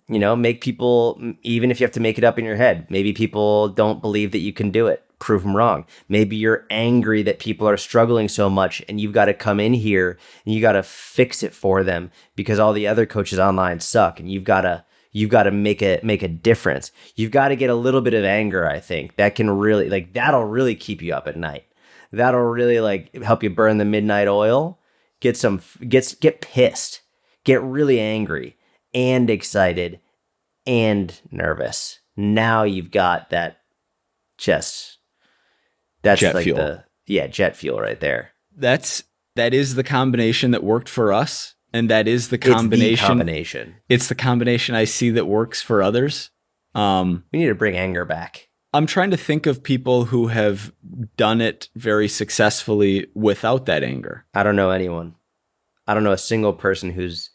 Make people, even if you have to make it up in your head, maybe people don't believe that you can do it. Prove them wrong. Maybe you're angry that people are struggling so much and you've got to come in here and you got to fix it for them because all the other coaches online suck, and you've got to make a difference. You've got to get a little bit of anger, I think. That can really, that'll really keep you up at night. That'll really help you burn the midnight oil. Get pissed. Get really angry and excited and nervous. Now you've got that that's jet like fuel. Jet fuel right there. That is the combination that worked for us, and that is the combination. It's the combination I see that works for others. We need to bring anger back. I'm trying to think of people who have done it very successfully without that anger. I don't know anyone. I don't know a single person who's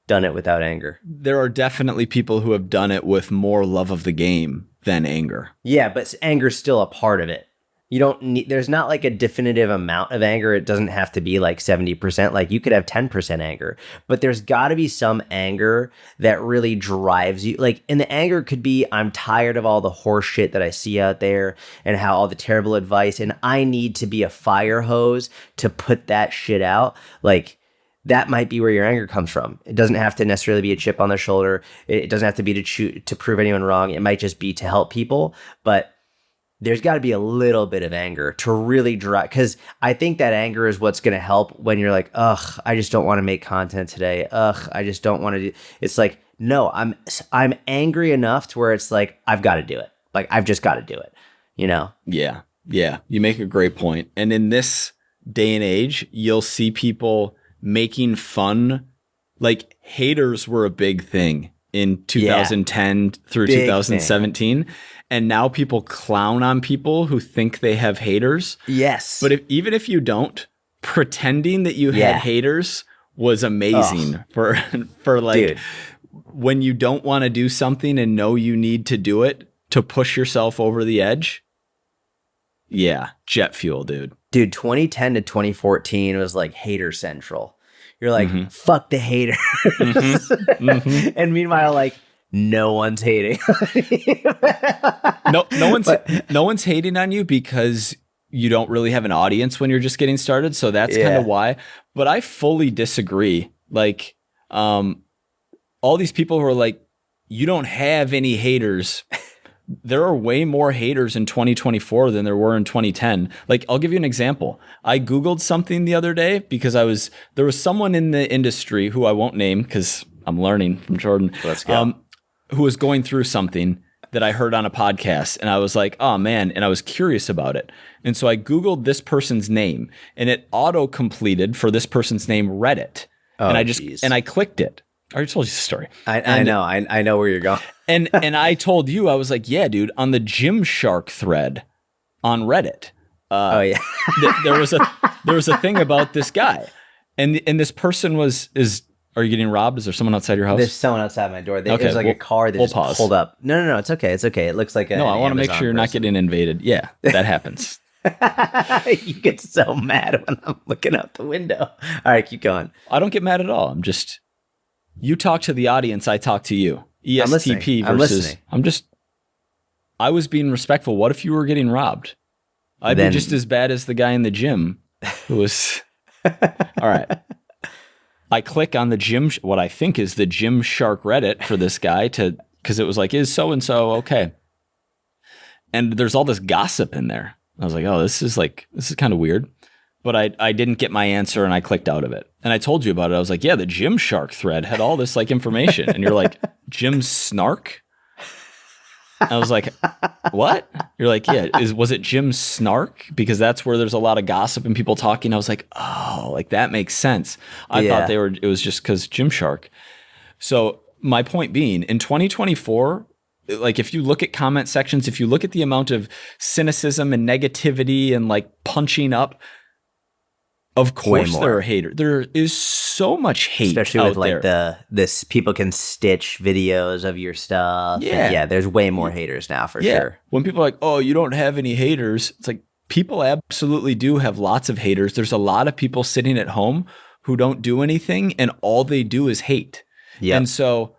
done it without anger. There are definitely people who have done it with more love of the game than anger. Yeah, but anger's still a part of it. You don't need, there's not a definitive amount of anger. It doesn't have to be 70%. You could have 10% anger, but there's got to be some anger that really drives you. And the anger could be, I'm tired of all the horse shit that I see out there and how all the terrible advice, and I need to be a fire hose to put that shit out. That might be where your anger comes from. It doesn't have to necessarily be a chip on the shoulder. It doesn't have to be to prove anyone wrong. It might just be to help people, but there's got to be a little bit of anger to really drive, because I think that anger is what's going to help when you're like, ugh, I just don't want to make content today. Ugh, I just don't want to do. It's no, I'm angry enough to where it's I've got to do it. I've just got to do it. Yeah. You make a great point. And in this day and age, you'll see people making fun. Haters were a big thing in 2010 through big 2017. Thing. And now people clown on people who think they have haters. Yes. But even if you don't, pretending that you had haters was amazing for Dude. When you don't want to do something and know you need to do it to push yourself over the edge. Yeah, jet fuel, dude. Dude, 2010 to 2014 was hater central. You're fuck the haters. And meanwhile, no one's hating. No one's hating on you because you don't really have an audience when you're just getting started. So that's kind of why. But I fully disagree. All these people who are you don't have any haters. There are way more haters in 2024 than there were in 2010. I'll give you an example. I Googled something the other day because there was someone in the industry who I won't name because I'm learning from Jordan. Let's go. Who was going through something that I heard on a podcast, and I was like, oh man, and I was curious about it. And so I Googled this person's name, and it auto-completed for this person's name Reddit. And I clicked it. I already told you the story. I know where you're going. and I told you, I was like, yeah, dude, on the Gymshark thread on Reddit. There was a thing about this guy, and this person is. Are you getting robbed? Is there someone outside your house? There's someone outside my door. There's a car that just pulled up. No, it's okay. It's okay. It looks like No, I want to make sure you're not getting invaded. Yeah, that happens. You get so mad when I'm looking out the window. All right, keep going. I don't get mad at all. You talk to the audience, I talk to you. ESTP versus... I was being respectful. What if you were getting robbed? I'd be just as bad as the guy in the gym who was... All right. I click on what I think is the Gymshark Reddit for this guy because it was is so-and-so okay? And there's all this gossip in there. I was like, oh, this is kind of weird. But I didn't get my answer and I clicked out of it. And I told you about it. I was like, yeah, the Gymshark thread had all this information. And you're like, Jim Snark? I was like, what? You're like, yeah, was it Jim Snark? Because that's where there's a lot of gossip and people talking. I was like, oh, that makes sense. I thought it was just because Gymshark. So my point being, in 2024, if you look at comment sections, if you look at the amount of cynicism and negativity and punching up, of course there are haters. There is so much hate, especially out with there. this people can stitch videos of your stuff. Yeah, there's way more haters now for sure. When people are like, "Oh, you don't have any haters," it's people absolutely do have lots of haters. There's a lot of people sitting at home who don't do anything, and all they do is hate. Yeah, and so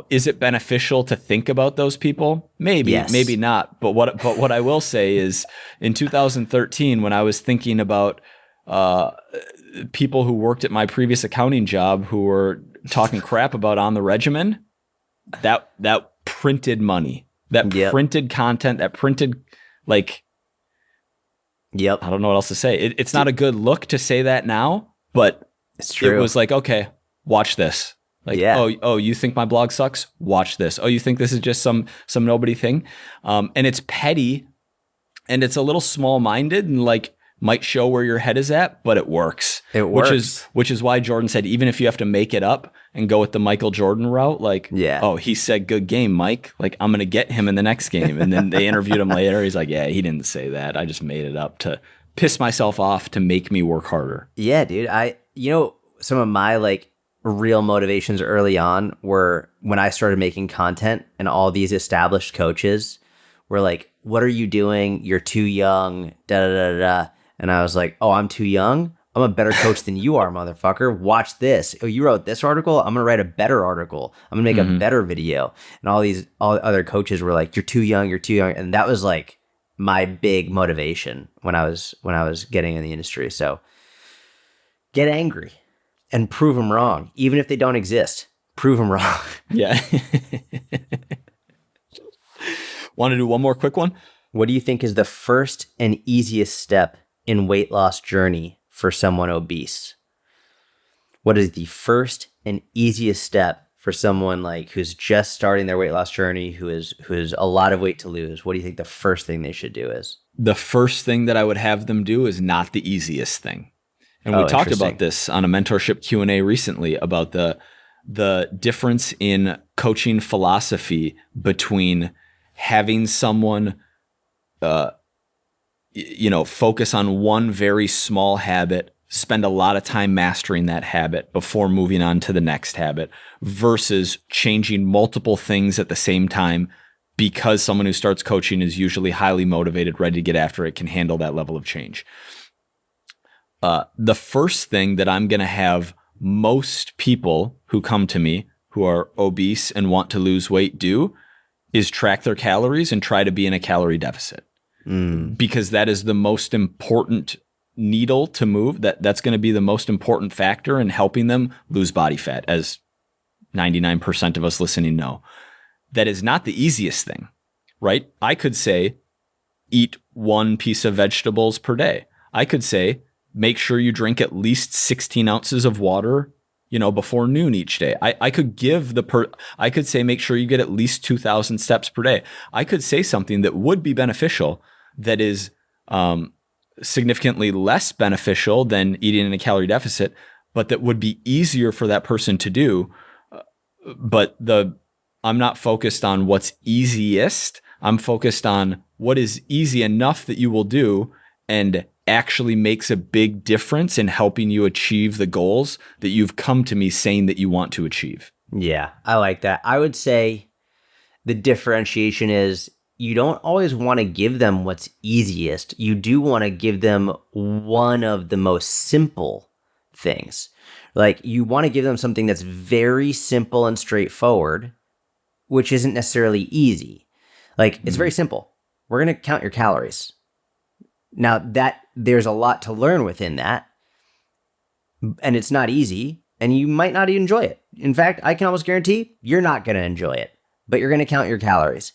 is it beneficial to think about those people? Maybe, Yes. maybe not. But what I will say is in 2013, when I was thinking about people who worked at my previous accounting job who were talking crap about On the Regimen, that printed money, that Yep. printed content, that printed, like, Yep. I don't know what else to say. It's not a good look to say that now, but It's true. it was like, okay, watch this. Like, Yeah. oh, you think my blog sucks? Watch this. Oh, you think this is just some nobody thing? And it's petty and it's a little small-minded and like might show where your head is at, but it works. It works. Which is why Jordan said, even if you have to make it up and go with the Michael Jordan route, like, Yeah. oh, he said good game, Mike. Like, I'm going to get him in the next game. And then they interviewed him later. He's like, yeah, he didn't say that. I just made it up to piss myself off to make me work harder. Yeah, dude. Some of my like real motivations early on were when I started making content and all these established coaches were like, what are you doing? You're too young, da da da da. And I was like, oh, I'm too young? I'm a better coach than you are, motherfucker. Watch this. Oh, you wrote this article? I'm going to write a better article. I'm going to make a better video. And all other coaches were like, you're too young, you're too young. And that was like my big motivation when I was getting in the industry. So get angry and prove them wrong. Even if they don't exist, prove them wrong. Yeah. Want to do one more quick one? What do you think is the first and easiest step in weight loss journey for someone obese? What is the first and easiest step for someone like who's just starting their weight loss journey, who has a lot of weight to lose? What do you think the first thing they should do is? The first thing that I would have them do is not the easiest thing. And we talked about this on a mentorship Q&A recently about the difference in coaching philosophy between having someone focus on one very small habit, spend a lot of time mastering that habit before moving on to the next habit, versus changing multiple things at the same time, because someone who starts coaching is usually highly motivated, ready to get after it, can handle that level of change. The first thing that I'm going to have most people who come to me who are obese and want to lose weight do is track their calories and try to be in a calorie deficit. Because that is the most important needle to move. That's going to be the most important factor in helping them lose body fat, as 99% of us listening know. That is not the easiest thing, right? I could say, eat one piece of vegetables per day. I could say, make sure you drink at least 16 ounces of water, before noon each day. I could say, make sure you get at least 2,000 steps per day. I could say something that would be beneficial that is significantly less beneficial than eating in a calorie deficit, but that would be easier for that person to do. But I'm not focused on what's easiest. I'm focused on what is easy enough that you will do and actually makes a big difference in helping you achieve the goals that you've come to me saying that you want to achieve. Yeah, I like that. I would say the differentiation is you don't always want to give them what's easiest. You do want to give them one of the most simple things. Like, you want to give them something that's very simple and straightforward, which isn't necessarily easy. Like, it's very simple. We're going to count your calories. Now, that there's a lot to learn within that, and it's not easy, and you might not enjoy it. In fact, I can almost guarantee you're not going to enjoy it, but you're going to count your calories.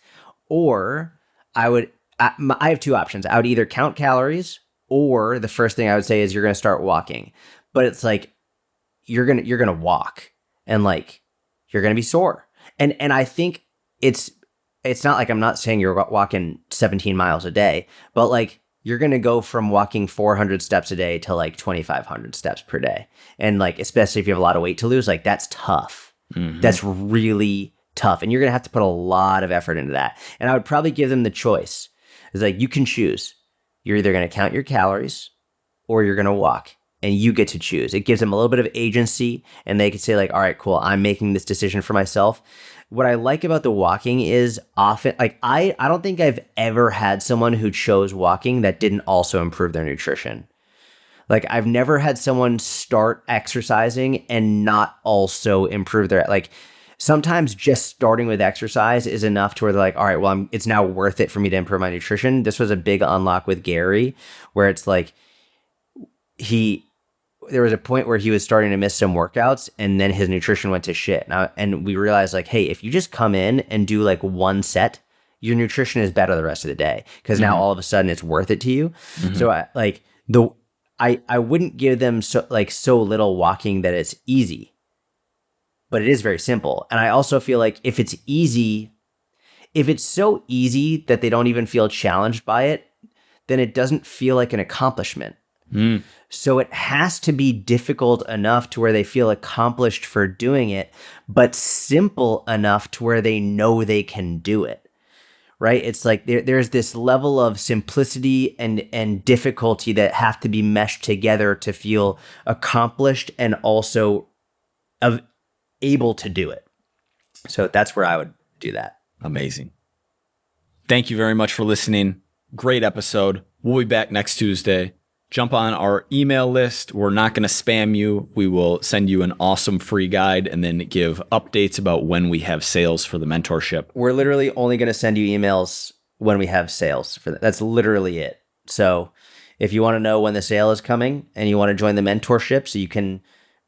Or I have two options. I would either count calories, or the first thing I would say is you're going to start walking. But it's like you're going to walk, and like you're going to be sore. And I think it's not like I'm not saying you're walking 17 miles a day, but like you're going to go from walking 400 steps a day to like 2,500 steps per day. And like, especially if you have a lot of weight to lose, like that's tough. That's really tough. And you're going to have to put a lot of effort into that. And I would probably give them the choice. It's like, you can choose. You're either going to count your calories or you're going to walk, and you get to choose. It gives them a little bit of agency, and they can say like, all right, cool, I'm making this decision for myself. What I like about the walking is often, like, I don't think I've ever had someone who chose walking that didn't also improve their nutrition. Like, I've never had someone start exercising and not also improve their, like, sometimes just starting with exercise is enough to where they're like, all right, well, it's now worth it for me to improve my nutrition. This was a big unlock with Gary, where it's like there was a point where he was starting to miss some workouts, and then his nutrition went to shit. And we realized like, hey, if you just come in and do like one set, your nutrition is better the rest of the day, because now all of a sudden it's worth it to you. So I wouldn't give them so little walking that it's easy, but it is very simple. And I also feel like if it's so easy that they don't even feel challenged by it, then it doesn't feel like an accomplishment. So it has to be difficult enough to where they feel accomplished for doing it, but simple enough to where they know they can do it, right? It's like there's this level of simplicity and difficulty that have to be meshed together to feel accomplished and also able to do it. So that's where I would do that. Amazing. Thank you very much for listening. Great episode. We'll be back next Tuesday. Jump on our email list. We're not going to spam you. We will send you an awesome free guide and then give updates about when we have sales for the mentorship. We're literally only going to send you emails when we have sales for that. That's literally it. So if you want to know when the sale is coming and you want to join the mentorship so you can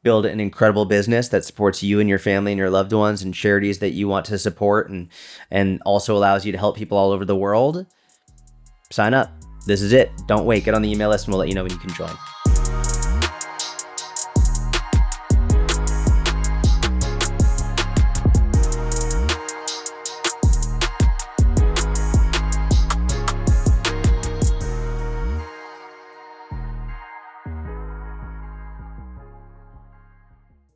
build an incredible business that supports you and your family and your loved ones and charities that you want to support and also allows you to help people all over the world, sign up. This is it. Don't wait. Get on the email list and we'll let you know when you can join.